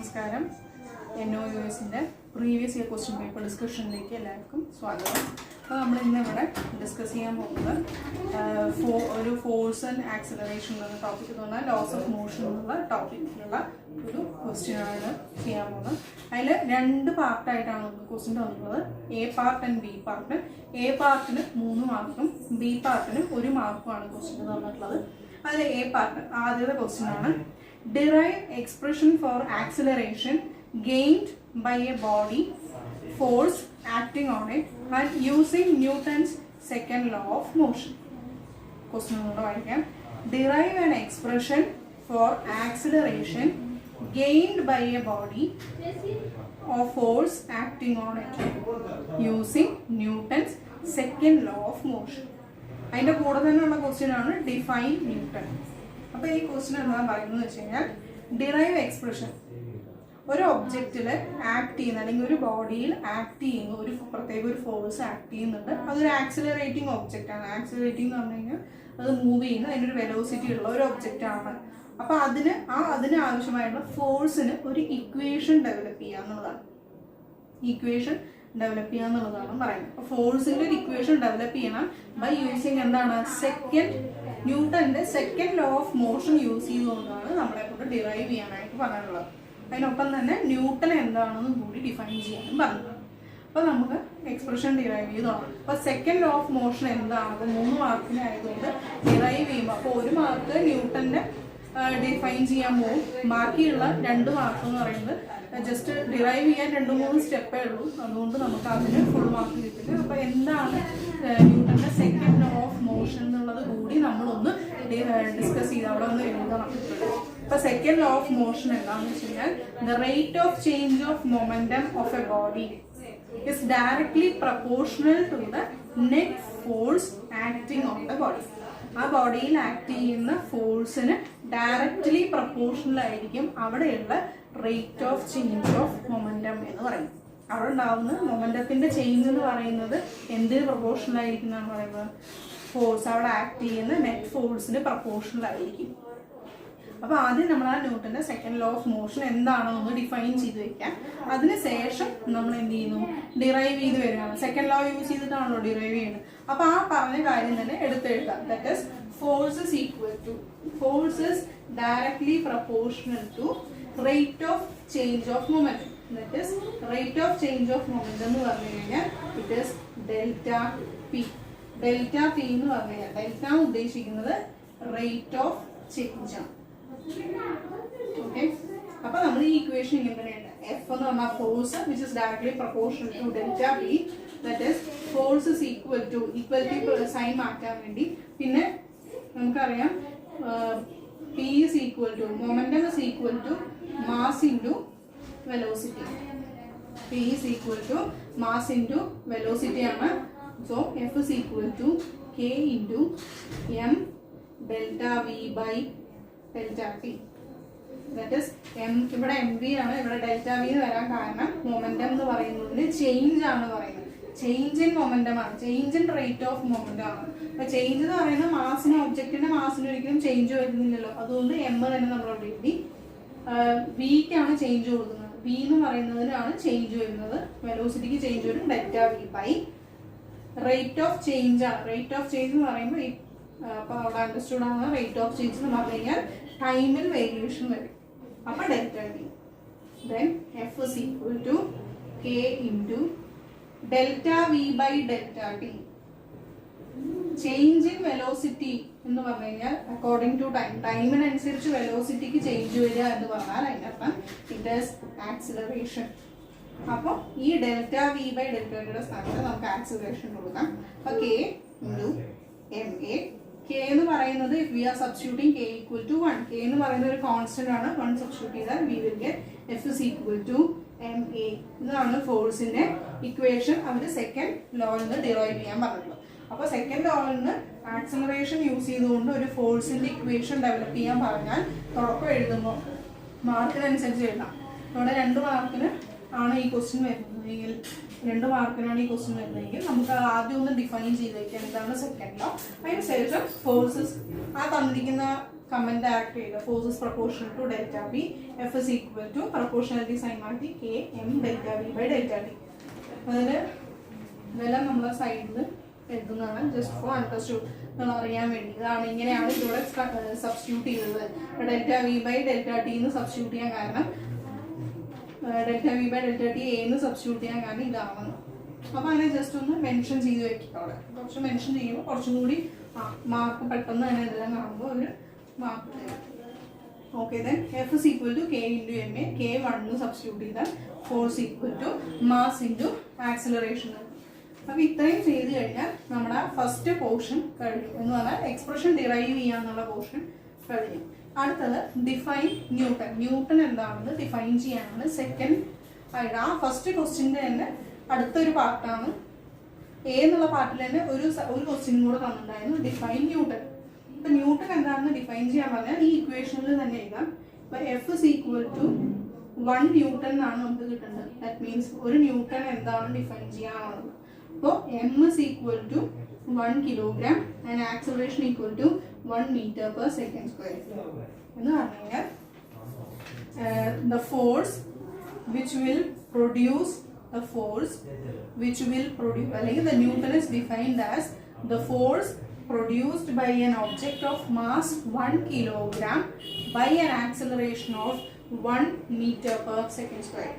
നമസ്കാരം. NOUSന്റെ previous year question paper ഡിസ്കഷനിലേക്ക് എല്ലാവർക്കും സ്വാഗതം. അപ്പോൾ നമ്മൾ ഇന്ന് ഇവിടെ ഡിസ്കസ് ചെയ്യാൻ പോകുന്നത് ഒരു ഫോഴ്സ് ആൻഡ് ആക്സിലറേഷൻ എന്ന ടോപ്പിക് എന്ന് പറഞ്ഞാൽ ലോസ് ഓഫ് മോഷൻ എന്നുള്ള ടോപ്പിക്കിലുള്ള ഒരു ക്വസ്റ്റ്യനാണ് ചെയ്യാൻ പോകുന്നത്. അതിൽ രണ്ട് പാർട്ടായിട്ടാണ് നമുക്ക് ക്വസ്റ്റ്യൻ തന്നത്, A part and B part. A പാർട്ടിന് 3 മാർക്കും ബി പാർട്ടിന് 1 മാർക്കുമാണ് ക്വസ്റ്റ്യൻ തന്നിട്ടുള്ളത്. അതിൽ എ പാർട്ട് ആദ്യത്തെ ക്വസ്റ്റ്യൻ ആണ്, derive expression for acceleration gained by a body force acting on it and using Newton's second law of motion. Question number 1. Derive an expression for acceleration gained by a body or force acting on it using Newton's second law of motion. അതിൻ്റെ കൂടെ തന്നെയുള്ള question ആണ് define newton. അപ്പോൾ ഈ question എന്താ പറയുന്നത് വെച്ച് കഴിഞ്ഞാൽ, ഡിറൈവ് എക്സ്പ്രഷൻ ഒരു ഒബ്ജക്റ്റിൽ ആക്ട് ചെയ്യുന്ന അല്ലെങ്കിൽ ഒരു ബോഡിയിൽ ആക്ട് ചെയ്യുന്ന ഒരു പ്രത്യേക ഒരു ഫോഴ്സ് ആക്ട് ചെയ്യുന്നുണ്ട്. അതൊരു ആക്സിലറേറ്റിംഗ് ഒബ്ജക്റ്റ് ആണ്. ആക്സിലറേറ്റിംഗ് എന്ന് പറഞ്ഞു കഴിഞ്ഞാൽ അത് മൂവ് ചെയ്യുന്ന അതിൻ്റെ ഒരു വെലോസിറ്റി ഉള്ള ഒരു ഒബ്ജക്റ്റ് ആണ്. അപ്പോൾ അതിന് ആവശ്യമായിട്ടുള്ള ഫോഴ്സിന് ഒരു ഇക്വേഷൻ ഡെവലപ്പ് ചെയ്യുക എന്നുള്ളതാണ്. ഇക്വേഷൻ ഡെവലപ്പ് ചെയ്യുക എന്നുള്ളതാണ് പറയുന്നത്. അപ്പോൾ ഫോഴ്സിൻ്റെ ഒരു ഇക്വേഷൻ ഡെവലപ്പ് ചെയ്യണം ബൈ യൂസിങ് എന്താണ്, ന്യൂട്ടന്റെ second law of motion use ചെയ്തുകൊണ്ടാണ് നമ്മളെ കൊണ്ട് ഡിറൈവ് ചെയ്യാനായിട്ട് പറഞ്ഞിട്ടുള്ളത്. അതിനൊപ്പം തന്നെ ന്യൂട്ടൺ എന്താണെന്ന് കൂടി ഡിഫൈൻ ചെയ്യാനും പറഞ്ഞത്. അപ്പോൾ നമുക്ക് എക്സ്പ്രഷൻ ഡിറൈവ് ചെയ്ത് തുടങ്ങാം. അപ്പോൾ സെക്കൻഡ് ലോ ഓഫ് മോഷൻ എന്താണ്, അപ്പോൾ 3 മാർക്കിന് ആയതുകൊണ്ട് ഡിറൈവ് ചെയ്യുമ്പോൾ അപ്പോൾ 1 മാർക്ക് ന്യൂട്ടന്റെ ഡിഫൈൻ ചെയ്യാൻ പോകും. ബാക്കിയുള്ള 2 മാർക്ക് എന്ന് പറയുന്നത് ജസ്റ്റ് ഡിറൈവ് ചെയ്യാൻ 2-3 സ്റ്റെപ്പേ ഉള്ളൂ. അതുകൊണ്ട് നമുക്ക് അതിന് ഫുൾ മാർക്ക് കിട്ടില്ല. അപ്പോൾ എന്താണ് ന്യൂട്ടന്റെ സെക്കൻഡ് ലോ ഓഫ് മോഷൻ എന്നുള്ളത് കൂടി നമ്മളൊന്ന് ഡിസ്കസ് ചെയ്ത് അവിടെ ഒന്ന് എഴുതണം. അപ്പോൾ സെക്കൻഡ് ലോ ഓഫ് മോഷൻ എന്താണെന്ന് വെച്ച് കഴിഞ്ഞാൽ, the rate of change of momentum of A body is directly proportional to the net force acting on the body. ആ ബോഡിയിൽ ആക്ട് ചെയ്യുന്ന ഫോഴ്സിന് ഡയറക്റ്റ്ലി പ്രപ്പോർഷണൽ ആയിരിക്കും അവിടെയുള്ള rate of change of momentum എന്ന് പറയുന്നത്. അവിടെ ഉണ്ടാവുന്ന മൊമെന്റത്തിന്റെ ചേഞ്ച് എന്ന് പറയുന്നത് എന്തിന് പ്രപ്പോർഷണൽ ആയിരിക്കും എന്നാണ് പറയുന്നത്, ഫോഴ്സ് അവിടെ ആക്ട് ചെയ്യുന്ന നെറ്റ് ഫോഴ്സിന് പ്രപ്പോർഷണൽ ആയിരിക്കും. അപ്പോൾ ആദ്യം നമ്മൾ ആ ന്യൂട്ടന്റെ സെക്കൻഡ് ലോ ഓഫ് മോഷൻ എന്താണോ ഒന്ന് ഡിഫൈൻ ചെയ്ത് വെക്കാം. അതിനുശേഷം നമ്മൾ എന്ത് ചെയ്യുന്നു, ഡിറൈവ് ചെയ്ത് വരികയാണ്. സെക്കൻഡ് ലോ യൂസ് ചെയ്തിട്ടാണല്ലോ ഡിറൈവ് ചെയ്യുന്നത്. അപ്പോൾ ആ പറഞ്ഞ കാര്യം തന്നെ എടുത്തെഴുതാം. That is force equal to force directly proportional to rate of change of momentum. That is rate of change of momentum എന്ന് പറഞ്ഞു കഴിഞ്ഞാൽ it is delta P. Delta P എന്ന് പറഞ്ഞു കഴിഞ്ഞാൽ ഡെൽറ്റ ഉദ്ദേശിക്കുന്നത് റേറ്റ് ഓഫ് ചേഞ്ച് ആണ്. Okay, അപ്പൊ നമ്മൾ ഈ ഇക്വേഷൻ ഇങ്ങനെ തന്നെയുണ്ട്. എഫ് എന്ന് പറഞ്ഞാൽ force which is directly proportional to delta P. That is force is equality sign മാറ്റാൻ വേണ്ടി. പിന്നെ നമുക്കറിയാം P is equal to momentum is equal to mass into velocity. P is equal to mass into velocity ആണ്. So F is equal to K into M delta V by delta T. That is ഇവിടെ M V ആണ്, ഇവിടെ delta V എന്ന് വരാൻ കാരണം momentum എന്ന് പറയുന്നതിന് change ആണ് പറയുന്നത്. ചേഞ്ച് ഇൻ മൊമെന്റം ആണ്, change in rate of momentum ആണ്. അപ്പൊ ചേഞ്ച് എന്ന് പറയുന്നത് മാസിന്, ഒബ്ജക്റ്റിന്റെ മാസിന് ഒരിക്കലും ചേഞ്ച് വരുന്നില്ലല്ലോ. അതുകൊണ്ട് എം തന്നെ നമ്മളവിടെ എഴുതി. വിക്കാണ് ചേഞ്ച് കൊടുക്കുന്നത്. വി എന്ന് പറയുന്നതിനാണ് ചേഞ്ച് വരുന്നത്. വെലോസിറ്റിക്ക് ചേഞ്ച് വരും delta V by rate of change ആണ്. റേറ്റ് ഓഫ് ചേഞ്ച് എന്ന് പറയുമ്പോൾ അപ്പോൾ അവിടെ അണ്ടർസ്റ്റുഡ് ആണ്. റേറ്റ് ഓഫ് ചേഞ്ച് എന്ന് പറഞ്ഞു കഴിഞ്ഞാൽ ടൈമിൽ വേരിയേഷൻ വരും. അപ്പൊ delta T. Then F is equal to K into delta V by delta T. Change in velocity എന്ന് പറഞ്ഞു കഴിഞ്ഞാൽ അക്കോർഡിംഗ് ടു ടൈം, ടൈമിനനുസരിച്ച് വെലോസിറ്റിക്ക് ചേഞ്ച് വരിക എന്ന് പറഞ്ഞാൽ അതിനർത്ഥം ഇറ്റ് ഈസ് ആക്സിലറേഷൻ. അപ്പോൾ ഈ ഡെൽറ്റ വി ബൈ ഡെൽറ്റ ടിയുടെ സ്ഥാനത്ത് നമുക്ക് ആക്സിലറേഷൻ കൊടുക്കാം. അപ്പൊ K into M A. K എന്ന് പറയുന്നത് if we are substituting K equal to 1, K എന്ന് പറയുന്നത് ഒരു കോൺസ്റ്റന്റ് ആണ്. 1 സബ്സ്റ്റിറ്റ്യൂട്ട് ചെയ്താൽ we will get F is equal to M A. ഇതാണ് ഫോഴ്സിന്റെ ഇക്വേഷൻ. അവർ സെക്കൻഡ് ലോയിൽ നിന്ന് ഡിറൈവ് ചെയ്യാൻ പറഞ്ഞിട്ടുള്ളത്. അപ്പോൾ സെക്കൻഡ് ലോയിൽ നിന്ന് ആക്സിലറേഷൻ യൂസ് ചെയ്തുകൊണ്ട് ഒരു ഫോഴ്സിന്റെ ഇക്വേഷൻ ഡെവലപ്പ് ചെയ്യാൻ പറഞ്ഞാൽ തുടക്കം എഴുതുമ്പോൾ മാർക്കിനനുസരിച്ച് എഴുതാം. ഇവിടെ 2 മാർക്കിന് ആണ് ഈ ക്വസ്റ്റ്യൻ വരുന്നതെങ്കിൽ, 2 മാർക്കിനാണ് ഈ ക്വസ്റ്റ്യൻ വരുന്നതെങ്കിൽ നമുക്ക് ആദ്യം ഒന്ന് ഡിഫൈൻ ചെയ്ത് വയ്ക്കാം എന്താണ് സെക്കൻഡ് ലോ. അതിന് ശേഷം ഫോഴ്സസ് ആ തന്നിരിക്കുന്ന കമന്റ് ആക്ട് ചെയ്ത force is proportional to delta B, F is equal to proportionality sign മാറ്റി K M delta B by delta T. അതിന് ഇതെല്ലാം നമ്മൾ സൈഡിൽ എഴുതുന്നതാണ് ജസ്റ്റ് ഫോർ അണ്ടർസ്റ്റുഡ് നമ്മൾ അറിയാൻ വേണ്ടി. ഇതാണ് ഇങ്ങനെയാണ് ഇവിടെ സബ്സ്റ്റിറ്റ്യൂട്ട് ചെയ്തത്. Delta V by delta T എന്ന് സബ്സ്റ്റിറ്റ്യൂട്ട് ചെയ്യാൻ കാരണം delta V by delta T എന്ന് സബ്സ്റ്റിറ്റ്യൂട്ട് ചെയ്യാൻ കാരണം ഇതാണ്. അപ്പോൾ അങ്ങനെ ജസ്റ്റ് ഒന്ന് മെൻഷൻ ചെയ്ത് വെക്കുക. അവിടെ കുറച്ച് മെൻഷൻ ചെയ്യുമ്പോൾ കുറച്ചും കൂടി മാർക്ക് പെട്ടെന്ന് തന്നെ ഇതെല്ലാം കാണുമ്പോൾ ഒരു മാർക്ക് തരും. Okay, then F is equal to K into M A, K 1 substitute ചെയ്താൽ force equal to mass into acceleration. അപ്പോൾ ഇത്രയും ചെയ്ത് കഴിഞ്ഞാൽ നമ്മുടെ ഫസ്റ്റ് പോർഷൻ കഴിഞ്ഞു. എന്ന് പറഞ്ഞാൽ എക്സ്പ്രഷൻ ഡിറൈവ് ചെയ്യാന്നുള്ള പോർഷൻ കഴിഞ്ഞു. അടുത്തത് ഡിഫൈൻ ന്യൂട്ടൺ. ന്യൂട്ടൺ എന്താണെന്ന് ഡിഫൈൻ ചെയ്യാനാണ് സെക്കൻഡ് ആയിട്ട്. ആ ഫസ്റ്റ് ക്വസ്റ്റ്യൻ്റെ തന്നെ അടുത്തൊരു പാർട്ടാണ്. എ എന്നുള്ള പാർട്ടിൽ തന്നെ ഒരു ക്വസ്റ്റ്യൻ കൂടെ തന്നിട്ടുണ്ടായിരുന്നു, ഡിഫൈൻ ന്യൂട്ടൺ. ഇപ്പം ന്യൂട്ടൺ എന്താണെന്ന് ഡിഫൈൻ ചെയ്യാൻ പറഞ്ഞാൽ ഈ ഇക്വേഷനിൽ തന്നെ എഴുതാം. ഇപ്പം F is equal to 1 newton എന്നാണ് നമുക്ക് കിട്ടുന്നത്. ദാറ്റ് മീൻസ് ഒരു ന്യൂട്ടൺ എന്താണ് ഡിഫൈൻ ചെയ്യാനുള്ളത്. അപ്പോൾ M is equal to 1 kilogram and acceleration equal to 1 metre per second square എന്ന് പറഞ്ഞു കഴിഞ്ഞാൽ the force which will produce അല്ലെങ്കിൽ the Newton is defined as the force produced by an object of mass 1 kilogram by an acceleration of 1 meter per second square.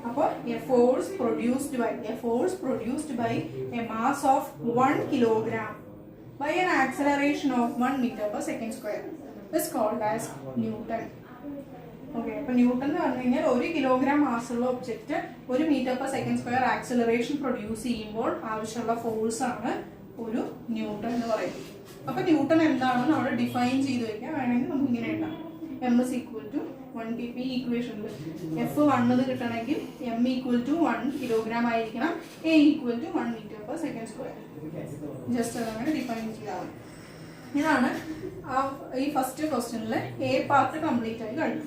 അപ്പോൾ a force produced by a mass of 1 kilogram by an acceleration of 1 meter per second square is called as Newton. Okay, അപ്പോൾ Newton എന്ന് പറഞ്ഞു കഴിഞ്ഞാൽ 1 kilogram മാസുള്ള object 1 metre per second square acceleration produce ചെയ്യുമ്പോൾ ആവശ്യമുള്ള force ആണ് ഒരു newton എന്ന് പറയുന്നത്. അപ്പോൾ ന്യൂട്ടൺ എന്താണെന്ന് അവിടെ ഡിഫൈൻ ചെയ്ത് വയ്ക്കാം. വേണമെങ്കിൽ നമുക്ക് ഇങ്ങനെ എഴുതാം. M is equal to 1 kg. ഈ ഇക്വേഷനിൽ എഫ് 1 കിട്ടണമെങ്കിൽ എം ഈക്വൽ ടു 1 കിലോഗ്രാം ആയിരിക്കണം, A equal to 1 metre per second square. Just അതങ്ങനെ ഡിഫൈൻ ചെയ്താൽ മതി. ഇതാണ് ഈ ഫസ്റ്റ് ക്വസ്റ്റ്യനിൽ എ പാർട്ട് കംപ്ലീറ്റ് ആയി കഴിഞ്ഞു.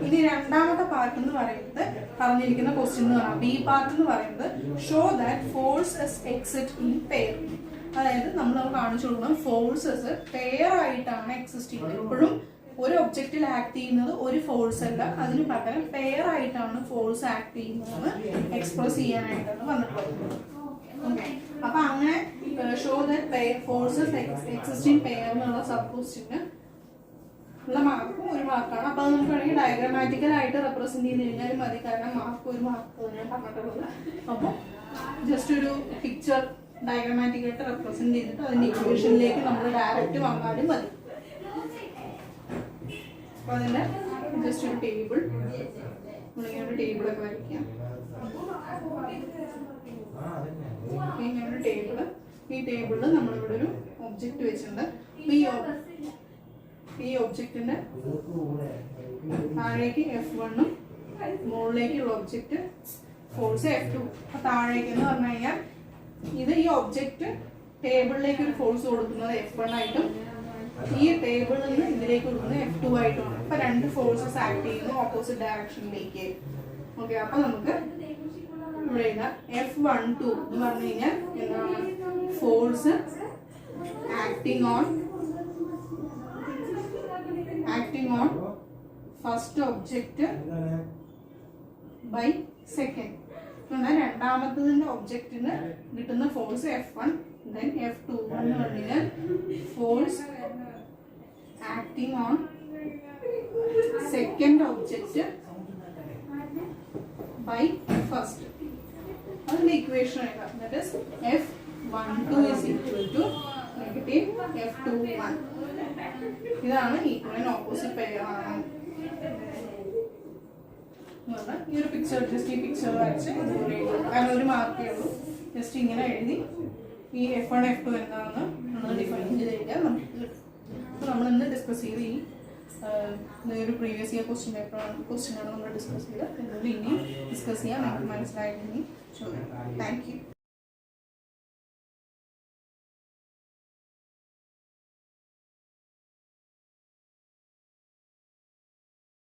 ഇനി രണ്ടാമത്തെ പാർട്ട് എന്ന് പറയുന്നത് പറഞ്ഞിരിക്കുന്ന ക്വസ്റ്റ്യൻ എന്ന് പറഞ്ഞാൽ ബി പാർട്ട് എന്ന് പറയുന്നത് show that forces exist in pair. അതായത് നമ്മൾ കാണിച്ചു കൊടുക്കണം ഫോഴ്സസ് പെയർ ആയിട്ടാണ് എക്സിസ്റ്റ് ചെയ്യുന്നത്. എപ്പോഴും ഒരു ഒബ്ജക്റ്റിൽ ആക്ട് ചെയ്യുന്നത് ഒരു ഫോഴ്സ് അല്ല, അതിന് പകരം പെയർ ആയിട്ടാണ് ഫോഴ്സ് ആക്ട് ചെയ്യുന്നത് എക്സ്പ്രസ് ചെയ്യാനായിട്ടാണ് വന്നിട്ടുള്ളത്. ഓക്കെ, അപ്പൊ അങ്ങനെ show that forces exist in pair എന്നുള്ള സബ് ക്വസ്റ്റ്യന് ഉള്ള മാർക്കും ഒരു മാർക്കാണ്. അപ്പൊ അത് നമുക്ക് വേണമെങ്കിൽ ഡയഗ്രമാറ്റിക്കൽ ആയിട്ട് റെപ്രസെന്റ് ചെയ്ത് കഴിഞ്ഞാലും മതി, കാരണം മാർക്ക് ഒരു മാർക്ക് തന്നെയാണ് പറഞ്ഞിട്ടുള്ളത്. അപ്പോൾ ജസ്റ്റ് ഒരു പിക്ചർ ഡയഗ്രമാറ്റിക് ആയിട്ട് റെപ്രസെന്റ് ചെയ്തിട്ട് അതിന്റെ ഇക്വേഷനിലേക്ക് നമ്മൾ ഡയറക്റ്റ് വന്നാലും മതി. അപ്പൊ അതിന്റെ ജസ്റ്റ് ഒരു ടേബിൾ നമ്മളിങ്ങനെ ഒരു ടേബിളൊക്കെ വരയ്ക്കാം. ഇങ്ങനെ ഒരു ടേബിള്, ഈ ടേബിളിൽ നമ്മളിവിടെ ഒരു ഒബ്ജക്റ്റ് വെച്ചിട്ടുണ്ട്. ഈ ഒബ്ജക്റ്റിന്റെ താഴേക്ക് F1 മുകളിലേക്കുള്ള ഒബ്ജക്റ്റ് ഫോഴ്സ് F2. അപ്പൊ താഴേക്ക് എന്ന് പറഞ്ഞു കഴിഞ്ഞാൽ ഇത് ഈ ഒബ്ജക്റ്റ് ടേബിളിലേക്ക് ഒരു ഫോഴ്സ് കൊടുക്കുന്നത് F1 ആയിട്ടും ഈ ടേബിളിൽ നിന്ന് ഇതിലേക്ക് കൊടുക്കുന്നത് F2 ആയിട്ടുമാണ്. അപ്പൊ രണ്ട് ഫോഴ്സസ് ആക്ട് ചെയ്യുന്നു ഓപ്പോസിറ്റ് ഡയറക്ഷനിലേക്ക്. ഓക്കെ, അപ്പൊ നമുക്ക് ഇവിടെ എഴുതാം F12 എന്ന് പറഞ്ഞു കഴിഞ്ഞാൽ എന്താണ് force acting on first object by second. രണ്ടാമത്തതിന്റെ ഒബ്ജക്റ്റിന് കിട്ടുന്ന ഫോഴ്സ് F1, then F2 എന്ന് പറഞ്ഞാൽ force acting on second object by first. അതിന്റെ ഇക്വേഷൻ എഴുതാം. That is F12 is equal to negative F21. ഇതാണ് ഈക്വൽ ആൻഡ് ഓപ്പോസിറ്റ് പെയർ ആണ്. ഈ ഒരു പിക്ചർ ജസ്റ്റ് ഈ പിക്ചർ വരച്ച് കാരണം ഒരു മാർക്കേ ഉള്ളൂ. ജസ്റ്റ് ഇങ്ങനെ എഴുതി ഈ F1 F2 എന്താണെന്ന് നമ്മൾ ഡിഫൈൻ ചെയ്ത് കഴിഞ്ഞാൽ നമുക്ക് കിട്ടും. അപ്പോൾ നമ്മൾ ഇന്ന് ഡിസ്കസ് ചെയ്ത് ഈ ഒരു പ്രീവിയസ് ഇയർ ക്വസ്റ്റ്യനാണ് നമ്മൾ ഡിസ്കസ് ചെയ്തത്. ഇനിയും ഡിസ്കസ് ചെയ്യാൻ നമുക്ക് മനസ്സിലായിട്ടുണ്ടെങ്കിൽ ചോദിക്കാം. Thank you.